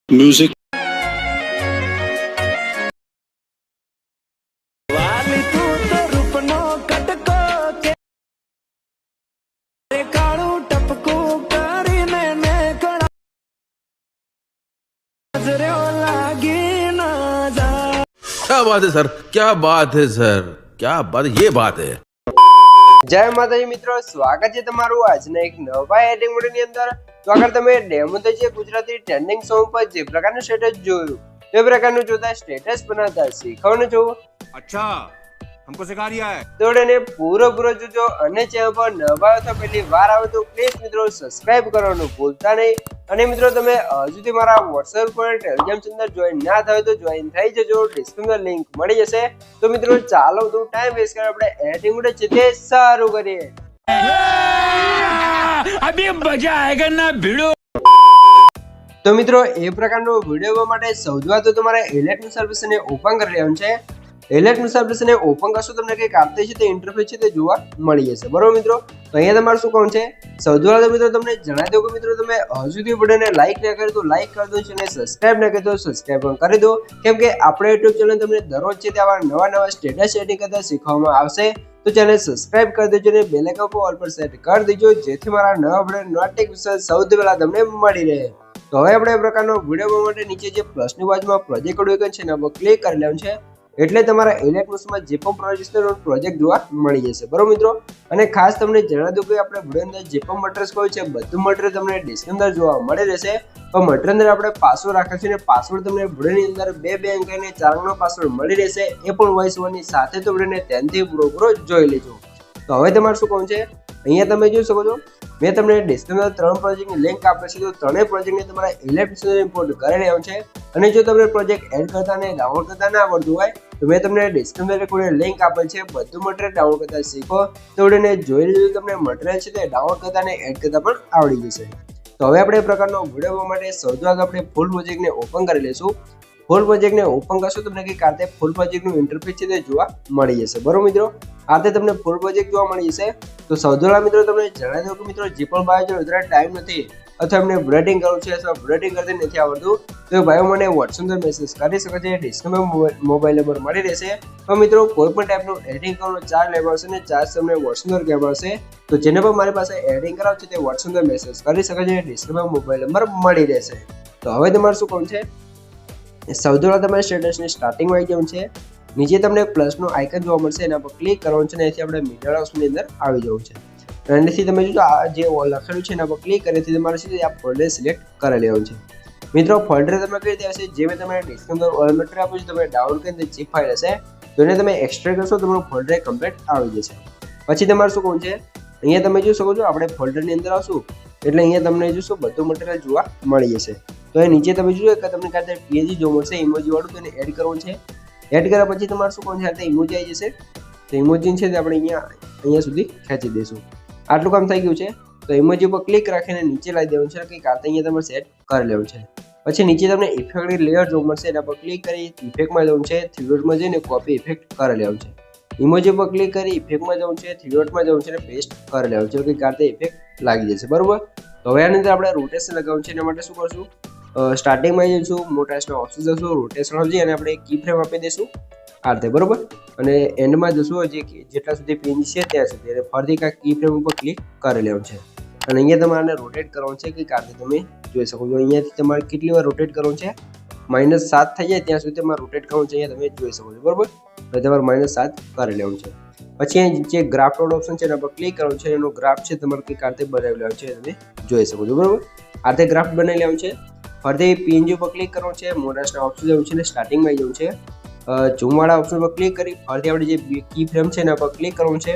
Music. क्या बात है सर, क्या बात है सर, क्या बात है, ये बात है। જય માતાજી મિત્રો, સ્વાગત છે તમારું આજના એક નવા એડિંગ મોડની અંદર। તો આગળ તમે ડેમો તો જે ગુજરાતી ટ્રેન્ડિંગ સોંગ પર જે પ્રકારનું સ્ટેટસ જોયું તે પ્રકારનું જોતા સ્ટેટસ બનાવતા શીખવાનું છો। अच्छा हमको सिखा रिया है। તો એને પૂરો જોજો અને ચેનલ પર નવા અથવા પહેલી વાર આવે તો પ્લીઝ મિત્રો સબસ્ક્રાઇબ કરવાનું ભૂલતા નહીં। અને મિત્રો તમે હજુ સુધી મારા WhatsApp પર ટેલિગ્રામ ચેનલ જોઈન ના થયો તો જોઈન થઈ જજો, ડિસ્ક્રિપ્શનમાં લિંક મળી જશે। તો મિત્રો ચાલો તો ટાઈમ વેસ્ટ કરે આપણે એડિંગ મોડ છે તે સારું કરીએ। अभी मजा आएगा ना भिड़ो। તો મિત્રો એ પ્રકારનો વિડિયો માટે સૌથી પહેલા તો તમારે એલર્ટ સર્વિસને ઓપન કરી લેવાનું છે। એલર્ટ સર્વિસને ઓપન કરશો તમને કંઈક આપતે છે તે ઇન્ટરફેસ છે તે જોવા મળી જશે, બરોબર મિત્રો। તો અહીંયા તમારે શું કામ છે, સૌથી પહેલા તો મિત્રો તમને જણાવી દઉં કે મિત્રો તમે હજુ સુધી વિડિયોને લાઈક ના કરી તો લાઈક કરી દો અને સબસ્ક્રાઇબ ના કરી તો સબસ્ક્રાઇબ પણ કરી દો, કેમ કે આપણે YouTube ચેનલ તમને દરરોજ છે તે આવા નવા સ્ટેટસ એડિટ કરતા શીખવામાં આવશે। તો ચેનલ સબસ્ક્રાઇબ કરી દેજો અને બેલ આઇકન પર ઓલ પર સેટ કરી દેજો જેથી મારા નવા વિડિયો નોટિફિકેશન સૌથી પહેલા તમને મળી રહે। તો હવે આપણે એ પ્રકારનો વિડિયો માટે નીચે જે પ્લસની બાજુમાં પ્રોજેક્ટ આઇકન છે એના પર ક્લિક કરી લેવાનું છે, એટલે તમારા એલિટ મોડમાં જે પણ પ્રોજેક્ટ જોવા મળી જશે, બરોબર મિત્રો। અને ખાસ તમને જણાવી દઉં કે આપણે વિડિયો અંદર જે પણ મટીરિયલ કોઈ છે બધું મટીરિયલ તમને ડિસ્ક્રિપ્શન અંદર જોવા મળી રહેશે। તો મટીરિયલ અંદર આપણે પાસવર્ડ રાખ્યો છે અને પાસવર્ડ તમને વિડિયોની અંદર 2 અંક અને 4 અંકનો પાસવર્ડ મળી રહેશે, એ પણ વોઇસ ઓવરની સાથે તો વિડિયોને ધ્યાનથી પૂરો જોઈ લેજો। તો હવે તમારે શું કામ છે, અહીંયા તમે જોઈ શકો છો મેં તમને ડિસ્ક્રિપ્શનમાં 3 પ્રોજેક્ટની લિંક આપી છે। તો ત્રણેય પ્રોજેક્ટને તમારે ઇલેક્ટ્રિસિટી ઇમ્પોર્ટ કરી લેવાનું છે। અને જો તમને પ્રોજેક્ટ એડ કરતા અને ડાઉનલોડ કરતા ના આવડતું હોય તો મેં તમને ડિસ્ક્રિપ્શનમાં કોઈ લિંક આપેલ છે, બધું મટીરિયલ ડાઉનલોડ કરતા શીખો તો વિડિયોને જોઈ લેજો, તમને મટીરિયલ છે તે ડાઉનલોડ કરતા અને એડ કરતા પણ આવડી જશે। તો હવે આપણે એ પ્રકારનો વિડિયો માટે સૌથી આગળ આપણે ફૂલ પ્રોજેક્ટને ઓપન કરી લઈશું। ફૂલ પ્રોજેક્ટને ઓપન કરશો તમને કંઈક આ રીતે ફૂલ પ્રોજેક્ટનું ઇન્ટરફેસ છે તે જોવા મળી જશે, બરોબર મિત્રો। આ રીતે તમને ફૂલ પ્રોજેક્ટ જોવા મળી જશે। તો સૌથી પહેલા મિત્રો તમને જણાવી દઉં કે મિત્રો જે પણ ભાઈઓ જો વધારે ટાઈમ નથી અથવા એમને બ્રેડિંગ કરવું છે અથવા બ્રેડિંગ કરતી નથી આવડતું તો ભાઈઓ મને WhatsApp પર મેસેજ કરી શકે છે, ડિસ્ક્રિપ્શનમાં મોબાઈલ નંબર મળી રહેશે। તો મિત્રો કોઈ પણ ટાઈપનું એડિટિંગ કરવાનો ચાર્જ લેવામાં આવશે અને ચાર્જ તમને WhatsApp પર કહેવામાં આવશે। તો જેને પણ મારી પાસે એડિટિંગ કરાવવું છે તે WhatsApp પર મેસેજ કરી શકે છે, ડિસ્ક્રિપ્શનમાં મોબાઈલ નંબર મળી રહેશે। તો હવે તમારે શું કામ છે, સૌથી પહેલા તમારે સ્ટેટસની સ્ટાર્ટિંગમાં આવી જવું છે, નીચે તમને પ્લસનો આઇકન જોવા મળશે એના પર ક્લિક કરવાનું છે અને અહીંથી આપણે મીડિયા હાઉસની અંદર આવી જવું છે। એનાથી તમે જોજો આ જે લખેલું છે એના પર ક્લિક કરીને તમારે સીધું આ ફોલ્ડર સિલેક્ટ કરી લેવાનું છે। મિત્રો ફોલ્ડર તમે કઈ રીતે આવશે, જે મેં તમને ડિસ્ક્રિપ્શન ઓલ મટીરિયલ આપ્યું છે તમે ડાઉનલોડ કરીને zip ફાઇલ હશે તો એને તમે એક્સટ્રેક્ટ કરશો તમારું ફોલ્ડર કમ્પ્લીટ આવી જશે। પછી તમારે શું કરવું છે, અહીંયા તમે જોઈ શકો છો આપણે ફોલ્ડરની અંદર આવશું એટલે અહીંયા તમને જોશો બધું મટીરિયલ જોવા મળી જશે। તો એ નીચે તમે જોજો કે તમને કાંઈ PNG જોવા મળશે ઇમોજી વાળું, તો એને એડ કરવું છે। એડ કર્યા પછી તમારે શું કરવું છે, ઇમોજી આવી જશે તો ઇમોજી છે તે આપણે અહીંયા સુધી ખેંચી દઈશું। આટલું કામ થઈ ગયું છે। તો ઇમોજી પર ક્લિક રાખીને નીચે લાવી દેવાનું છે, કંઈક આ અહીંયા તમારે સેટ કરી લેવું છે। પછી નીચે તમને ઇફેક્ટની લેયર જોવા મળશે એના પર ક્લિક કરી ઇફેક્ટમાં જવું છે, થ્રીડોટમાં જઈને કોપી ઇફેક્ટ કરી લેવું છે। ઇમોજી પર ક્લિક કરી ઇફેક્ટમાં જવું છે, થ્રીડોટમાં જવું છે અને પેસ્ટ કરી લેવું છે, કંઈક આ ઇફેક્ટ લાગી જશે, બરોબર। તો હવે આની અંદર આપણે રોટેશન લગાવવું છે, એના માટે શું કરશું, સ્ટાર્ટિંગમાં જઈશું, મોટાસના ઓપ્શન જશું, રોટેશન આવશે અને આપણે કી ફ્રેમ આપી દઈશું આ રીતે, બરોબર। અને એન્ડમાં જશું જેટલા સુધી PNG છે ત્યાં સુધી અને ફરીથી કાંઈક કી ફ્રેમ ઉપર ક્લિક કરી લેવાનું છે અને અહીંયા તમારે રોટેટ કરવાનું છે, કંઈક આ રીતે તમે જોઈ શકો છો। અહીંયાથી તમારે કેટલી વાર રોટેટ કરવાનું છે, -7 થઈ જાય ત્યાં સુધી તમારે રોટેટ કરવાનું છે, અહીંયા તમે જોઈ શકો છો, બરોબર। તો તમારે -7 કરી લેવાનું છે। પછી જે ગ્રાફ ડોટ ઓપ્શન છે એના પર ક્લિક કરવાનું છે, એનો ગ્રાફ છે તમારે કંઈક આ રીતે બનાવી લેવાનું છે, તમે જોઈ શકો છો, બરોબર। આ રીતે ગ્રાફ બનાવી લેવાનું છે। ફરીથી PNG ઉપર ક્લિક કરવાનું છે, મોટાસના ઓપ્શન જવું છે અને સ્ટાર્ટિંગમાં આવી જવું છે, ઝૂમવાળા ઓપ્શન પર ક્લિક કરી ફરીથી આપણે જે કી ફ્રેમ છે એના પર ક્લિક કરવાનું છે,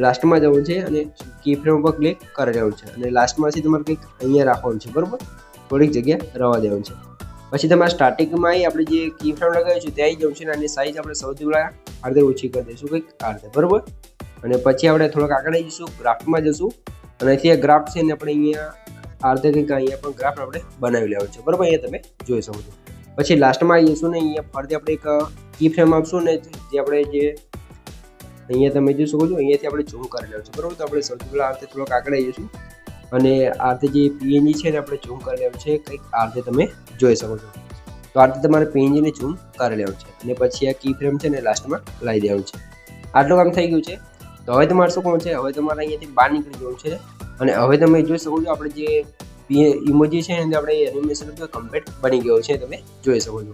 લાસ્ટમાં જવું છે અને કી ફ્રેમ પર ક્લિક કરી લેવાનું છે અને લાસ્ટમાંથી તમારે કંઈક અહીંયા રાખવાનું છે, બરોબર, થોડીક જગ્યા રહેવા દેવાનું છે। પછી તમારે સ્ટાર્ટિંગમાં આપણે જે કી ફ્રેમ લગાવ્યું છે ત્યાં આવી જવું છે અને આની સાઈઝ આપણે સૌથી પહેલાં આ રીતે ઓછી કરી દઈશું, કંઈક આ રીતે, બરોબર। અને પછી આપણે થોડોક આગળ આવી જઈશું, ગ્રાફમાં જશું અને અહીંથી ગ્રાફ છે ને આપણે અહીંયા આ રીતે કંઈક અહીંયા પણ ગ્રાફ આપણે બનાવી લેવાનું છે, બરોબર, અહીંયા તમે જોઈ શકો છો। પછી લાસ્ટમાં આવી જઈશું ને અહીંયા ફરીથી આપણે એક કી ફ્રેમ આપશું ને જે આપણે જે અહીંયા તમે જોઈ શકો છો અહીંયાથી આપણે ઝૂમ કરી લેવું છે, બરોબર। તો આપણે સૌથી પહેલાં આ રીતે થોડોક આગળ આવી જઈશું અને આ રીતે જે પીએનજી છે ને આપણે ઝૂમ કરી લેવાનું છે, કંઈક આ રીતે તમે જોઈ શકો છો. તો આ રીતે તમારે પીએનજીને ઝૂમ કરી લેવાનું છે અને પછી આ કી ફ્રેમ છે ને લાસ્ટમાં લાવી દેવાનું છે. આટલું કામ થઈ ગયું છે. તો હવે તમારે શું કરવું છે, હવે તમારે અહીંયાથી બહાર નીકળી જવું છે અને હવે તમે જોઈ શકો છો આપણે જે ઇમોજી છે ને આપણે એનિમેશન કમ્પ્લીટ બની ગયો છે, તમે જોઈ શકો છો.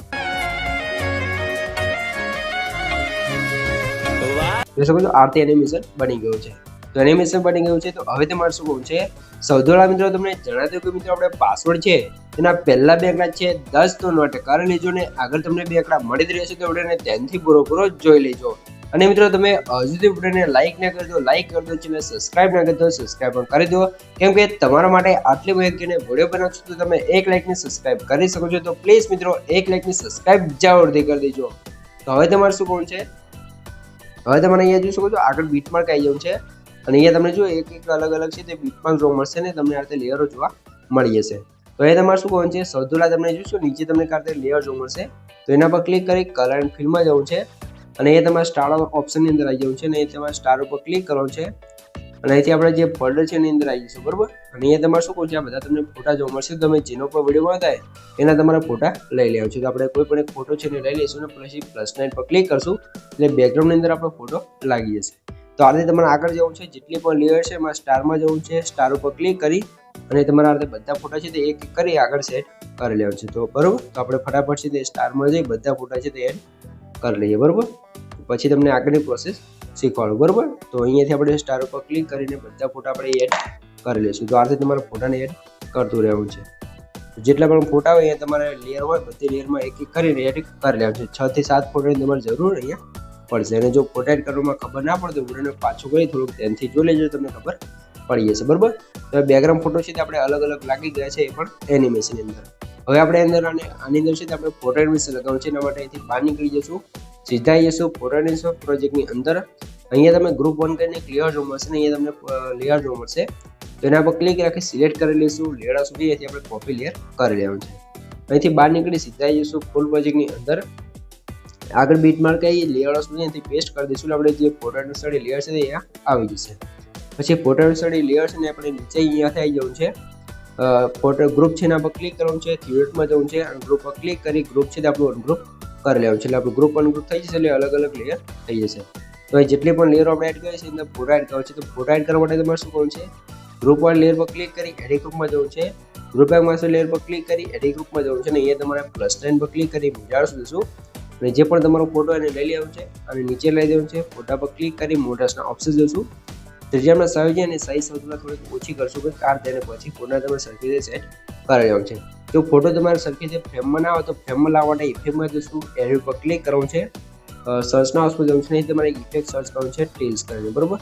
જોઈ શકો છો આ રીતે એનિમેશન બની ગયું છે. તો એનિમેશન બની ગયું છે. તો હવે તમારે શું કરવું છે, સૌથી પહેલા મિત્રો તમને જણાવી દઉં કે મિત્રો આપણે પાસવર્ડ છે એના પહેલા 2 આંકડા છે 10 તો નોટ કરી લેજો ને આગળ તમને 2 આંકડા મળી જ રહેશે. તો વિડીયોને ધ્યાનથી પૂરો જોઈ લેજો. અને મિત્રો તમે હજુ સુધી વિડીયોને લાઈક ના કરી દો, લાઈક કરી દો, ચેનલ સબસ્ક્રાઇબ ના કરી દો, સબસ્ક્રાઇબ પણ કરી દો, કેમ કે તમારા માટે આટલી માહિતીને વિડીયો બનાવશો તો તમે 1 લાઈકની સબસ્ક્રાઇબ કરી શકો છો. તો પ્લીઝ મિત્રો 1 લાઈકની સબસ્ક્રાઇબ જરૂરથી કરી દેજો. તો હવે તમારે શું કરવું છે, હવે તમારે અહીંયા જોઈ શકો છો આગળ બીટમાર્ક આવી જવું છે અને અહીંયા તમને જો એક અલગ છે તે બીટમાર્ક જોવા મળશે ને તમને આ રીતે લેયરો જોવા મળી જશે. તો એ તમારે શું કરવાનું છે, સૌથી પહેલા તમને જોશો નીચે તમને આ રીતે લેયર જોવા મળશે. તો એના પર ક્લિક કરી કલર એન્ડ ફિલમાં જવું છે અને એ તમારે સ્ટાર ઓપ્શનની અંદર આવી જવું છે અને એ તમારે સ્ટાર ઉપર ક્લિક કરવાનું છે અને અહીંથી આપણે જે ફોલ્ડર છે એની અંદર આવી જશું, બરોબર. અને અહીંયા તમારે શું કરવું છે, આ બધા તમને ફોટા જોવા મળશે. તમે જેનો પણ વિડીયો બનાવતા હોય એના તમારા ફોટા લઈ લેવા છે. તો આપણે કોઈ પણ એક ફોટો છે એને લઈ લઈશું ને પછી +9 પર ક્લિક કરશું એટલે બેકગ્રાઉન્ડની અંદર આપણો ફોટો લાગી જશે. તો આ રીતે તમારે આગળ જવું છે, જેટલી પણ લેયર છે એમાં સ્ટારમાં જવું છે, સ્ટાર ઉપર ક્લિક કરી અને તમારા આ રીતે બધા ફોટા છે તે એક કરી આગળ સેટ કરી લેવા છે. તો બરોબર, તો આપણે ફટાફટ છે તે સ્ટારમાં જઈ બધા ફોટા છે તે એડ કરી લઈએ, બરોબર. પછી તમને આગળની પ્રોસેસ શીખવાડું, બરોબર. તો અહીંયાથી આપણે સ્ટાર ઉપર ક્લિક કરીને બધા ફોટા આપણે એડ કરી લઈશું. તો આ રીતે તમારે ફોટાને એડ કરતું રહેવું છે. જેટલા પણ ફોટા હોય અહીંયા તમારે લેયર હોય બધી લેયરમાં એક કરીને એડ કરી લેવાનું છે. 6 થી 7 ફોટાની તમારે જરૂર અહીંયા પડશે. અને જો ફોટા એડ કરવામાં ખબર ના પડે તો વિડીયોને પાછું કરી થોડુંક ધ્યાનથી જોઈ લેજો, તમને ખબર પડી જશે, બરોબર. તો બેકગ્રાઉન્ડ ફોટો છે તે આપણે અલગ લાગી ગયા છે, એ પણ એનિમેશનની અંદર. હવે આપણે અંદર આની અંદર છે તે આપણે ફોટો એનિમેશન લગાવવાનું છે. એના માટે અહીંથી બહાર નીકળી જશું, સીધા જઈશું ફોટો એનિમેશન પ્રોજેક્ટની અંદર. અહીંયા તમે ગ્રુપ 1 કરીને લેયર જોવા મળશે ને અહીંયા તમને લેયર જોવા મળશે. તો એના પર ક્લિક રાખી સિલેક્ટ કરી લઈશું લેયર સુધી. અહીંથી આપણે કોપી લેયર કરી લેવાનું છે. અહીંથી બહાર નીકળી સીધા જઈશું ફૂલ પ્રોજેક્ટની અંદર. આગળ બીટમાર્ક આવી લેયર સુધી અહીંથી પેસ્ટ કરી દઈશું. આપણે જે ફોટો એનિમેશન લેયર છે તે અહીંયા આવી જશે. પછી ફોટો એનિમેશન લેયર છે ને આપણે નીચે અહીંયાથી આવી જવું છે. ફોટો ગ્રુપ છે એના પર ક્લિક કરવાનું છે, થિયેટરમાં જવું છે અને ગ્રુપ પર ક્લિક કરી ગ્રુપ છે તે આપણું અનગ્રુપ કરી લેવાનું છે. એટલે આપણું ગ્રુપ અનગ્રુપ થઈ જશે એટલે અલગ લેયર થઈ જશે. તો એ જેટલી પણ લેયર આપણે એડ કરીએ છીએ અંદર ફોટો એડ કરવા છે. તો ફોટો એડ કરવા માટે તમારે શું કરવું છે, ગ્રુપ વાળી લેયર પર ક્લિક કરી એડિટ ગ્રુપમાં જવું છે. ગ્રુપ માસ્ટર લેયર પર ક્લિક કરી એડિટ ગ્રુપમાં જવું છે અને અહીંયા તમારે +9 પર ક્લિક કરી મોટા દઈશું અને જે પણ તમારો ફોટો એને લઈ લેવાનું છે અને નીચે લઈ દેવાનું છે. ફોટા પર ક્લિક કરી મોટાના ઓપ્શન જઈશું. તો જે આપણે સાઈઝ છે ને સાઈઝ સૌથી થોડીક ઓછી કરશું કે કાર તેને પછી ફોટા તમારે સરખી રીતે સેટ કરી લેવાનું છે. જો ફોટો તમારે સરખી રીતે ફ્રેમમાં ના આવે તો ફ્રેમમાં લાવવા માટે ઇફેક્ટમાં જઈશું, એડિટ પર ક્લિક કરવાનું છે, સર્ચના ઓપ્શન જવું છે. નહીં તમારે ઇફેક્ટ સર્ચ કરવાનું છે ટેલ્સ કરીને, બરોબર.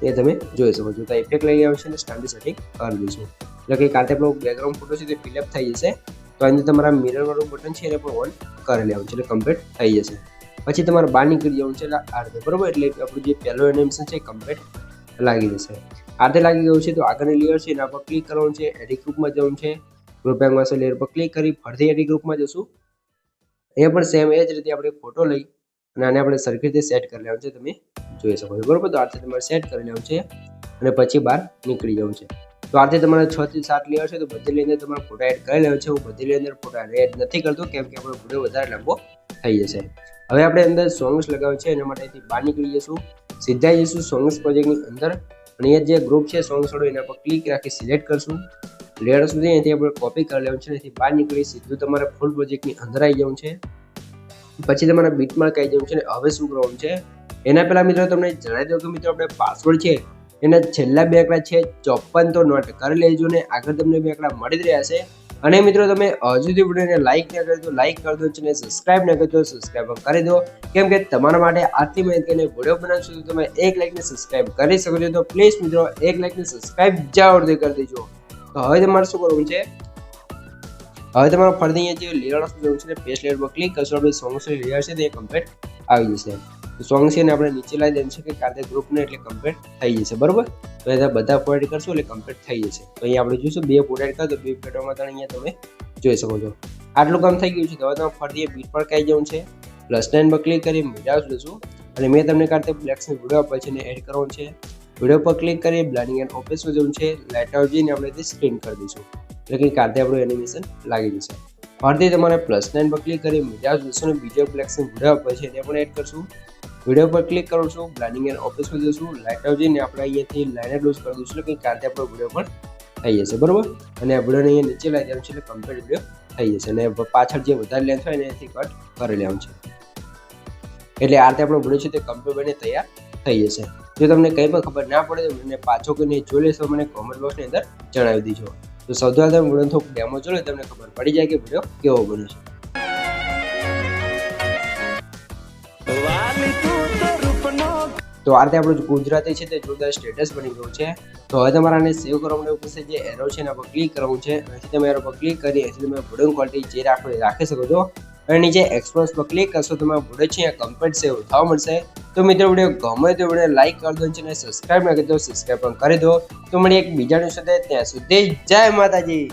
એ તમે જોઈ શકો છો. તો ઇફેક્ટ લઈ આવશે અને સ્ટાન્ડર્ડ સેટિંગ કરી દઈશું એટલે કે કાંતે આપણો બેકગ્રાઉન્ડ ફોટો છે તે ફિલઅપ થઈ જશે. તો અંદર તમારા મિરર વાળું બટન છે એને પણ ઓન કરી લેવાનું છે એટલે કમ્પ્લીટ થઈ જશે. પછી તમારે બહાર નીકળી જવાનું છે એટલે આ રીતે, બરોબર. એટલે આપણું જે પહેલો એનિમેશન છે એ કમ્પ્લીટ લાગી જશે. આ રીતે લાગી ગયું છે. તો આગળની લેયર છે એના પર ક્લિક કરવાનું છે, એડિટ ગ્રુપમાં જવાનું છે, ગ્રુપ માસ્ટર લેયર પર ક્લિક કરી ફરીથી એડિટ ગ્રુપમાં જશું. એ પણ સેમ એ જ રીતે આપણે ફોટો લઈ અને આને આપણે સરખી રીતે સેટ કરી લેવાનું છે, તમે જોઈ શકો છો, બરોબર. તો આ રીતે તમારે સેટ કરી લેવાનું છે અને પછી બહાર નીકળી જવું છે. તો આ રીતે તમારે 6 થી 7 લેયર છે તો બધી લેયર અંદર તમારે ફોટા એડ કરી લેવાનો છે. હું બધી લેયર અંદર ફોટા એડ નથી કરતો કેમ કે આપણો વિડીયો વધારે લાંબો થઈ જશે. હવે આપણે અંદર સોંગ્સ લગાવ્યું છે એના માટે અહીંથી બહાર નીકળી જઈશું, સીધા જઈશું સોંગ્સ પ્રોજેક્ટની અંદર અને અહીંયા જે ગ્રુપ છે સોંગ્સ વાળો એના પર ક્લિક રાખી સિલેક્ટ કરશું. લેયર સુધી અહીંથી આપણે કોપી કરી લેવાનું છે. અહીંથી બહાર નીકળી સીધું તમારે ફૂલ પ્રોજેક્ટની અંદર આવી જવું છે. પછી તમારે બીટમાર્ક આવી જવું છે. હવે શું કરવાનું છે એના પહેલા મિત્રો તમને જણાવી દઉં કે મિત્રો આપણે પાસવર્ડ છે એના છેલ્લા 2 આંકડા છે 54 તો નોટ કરી લેજો ને આગળ તમને 2 આંકડા મળી જ રહ્યા છે. અને મિત્રો તમે હજુ સુધી વિડીયોને લાઈક ના કરી દો, લાઈક કરી દો, ચેનલ સબસ્ક્રાઇબ ના કરી દો, સબસ્ક્રાઇબ કરી દો, કેમ કે તમારા માટે આટલી માહિતીને વિડીયો બનાવશો તો તમે 1 લાઈકને સબસ્ક્રાઇબ કરી શકો છો. તો પ્લીઝ મિત્રો 1 લાઈકને સબસ્ક્રાઇબ જરૂરથી કરી દેજો. તો હવે તમારે શું કરવું છે, હવે તમારે ફરીથી અહીંયા જે લેયર જવું છે પેસ્ટ લેયર પર ક્લિક કરશો. આપણે સોંગ્સ લેયર છે તે કમ્પ્લીટ આવી જશે. તો સોંગ છે ને આપણે નીચે લાવી દેવાનું છે કે કાતે ગ્રુપને એટલે કમ્પ્લીટ થઈ જશે, બરોબર. તો એ બધા ફોટો એડ કરશો એટલે કમ્પ્લીટ થઈ જશે. તો અહીંયા આપણે જોઈશું 2 ફોટો એડ કરો તો 2 ફોટોમાં અહીંયા તમે જોઈ શકો છો. આટલું કામ થઈ ગયું છે. તો હવે તમે ફરીથી બીટ પર આવી જવું છે, +9 પર ક્લિક કરી મીડિયા લઈશું અને મેં તમને કાતે બ્લેક્સની વિડીયો આપી છે એને એડ કરવાનું છે. વિડીયો પર ક્લિક કરી બ્લેન્ડિંગ એન્ડ ઓપેક્સ જવું છે, લાઇટ આઉટ જઈને આપણે તે સ્ક્રીન કરી દઈશું એટલે કે કારતે આપણું એનિમેશન લાગી જશે. ફરીથી તમારે +9 પર ક્લિક કરી મીડિયા જોઈશું અને બીજો ફ્લેક્સિંગ વિડીયો આપે છે તે પણ એડ કરશું. વિડીયો પર ક્લિક કરું છું, બ્લેન્ડિંગ એન્ડ ઓપેક્સ જઈશું, લાઇટ આઉટ જઈને આપણે અહીંયાથી લાઇનર લૂઝ કરી દઈશું એટલે કે કારતે આપણો વિડીયો પણ થઈ જશે. બરોબર, અને આ વિડીયોને અહીંયા નીચે લાવી દેવાનું છે એટલે કમ્પ્લીટ વિડીયો થઈ જશે અને પાછળ જે વધારે લેન્થ હોય એનાથી કટ કરી લેવાનું છે એટલે આ રીતે આપણો વિડીયો છે તે કમ્પ્લીટ બની તૈયાર થઈ જશે. જો તમને કંઈ પણ ખબર ના પડે તો મને પાછો કરીને જોઈ લેશો, મને કોમેન્ટ બોક્સની અંદર જણાવી દેજો. તો સૌથી પહેલાં તમે વિડીયો થોડુંક ડેમો જોઈ લો, તમને ખબર પડી જાય કે વિડીયો કેવો બન્યો છે. તો આ રીતે આપણું ગુજરાતી છે તે જોરદાર સ્ટેટસ બની ગયું છે. તો હવે તમારે આને સેવ કરવા માટે ઉપર જે એરો છે એના પર ક્લિક કરવું છે. અહીંથી તમે એરો પર ક્લિક કરી અહીંથી તમે વિડીયો ક્વોલિટી જે રાખો એ રાખી શકો છો અને નીચે એક્સપ્રેસ પર ક્લિક કરશો તો તમારો વિડીયો છે અહીંયા કમ્પ્લીટ સેવ થવા મળશે. તો મિત્રો વિડીયો ગમે તો વિડીયો લાઈક કરી દો અને સબસ્ક્રાઈબ ના કરી દો, સબસ્ક્રાઈબ પણ કરી દો. તો મળી એક બીજા ન્યૂઝ સાથે, ત્યાં સુધી જય માતાજી.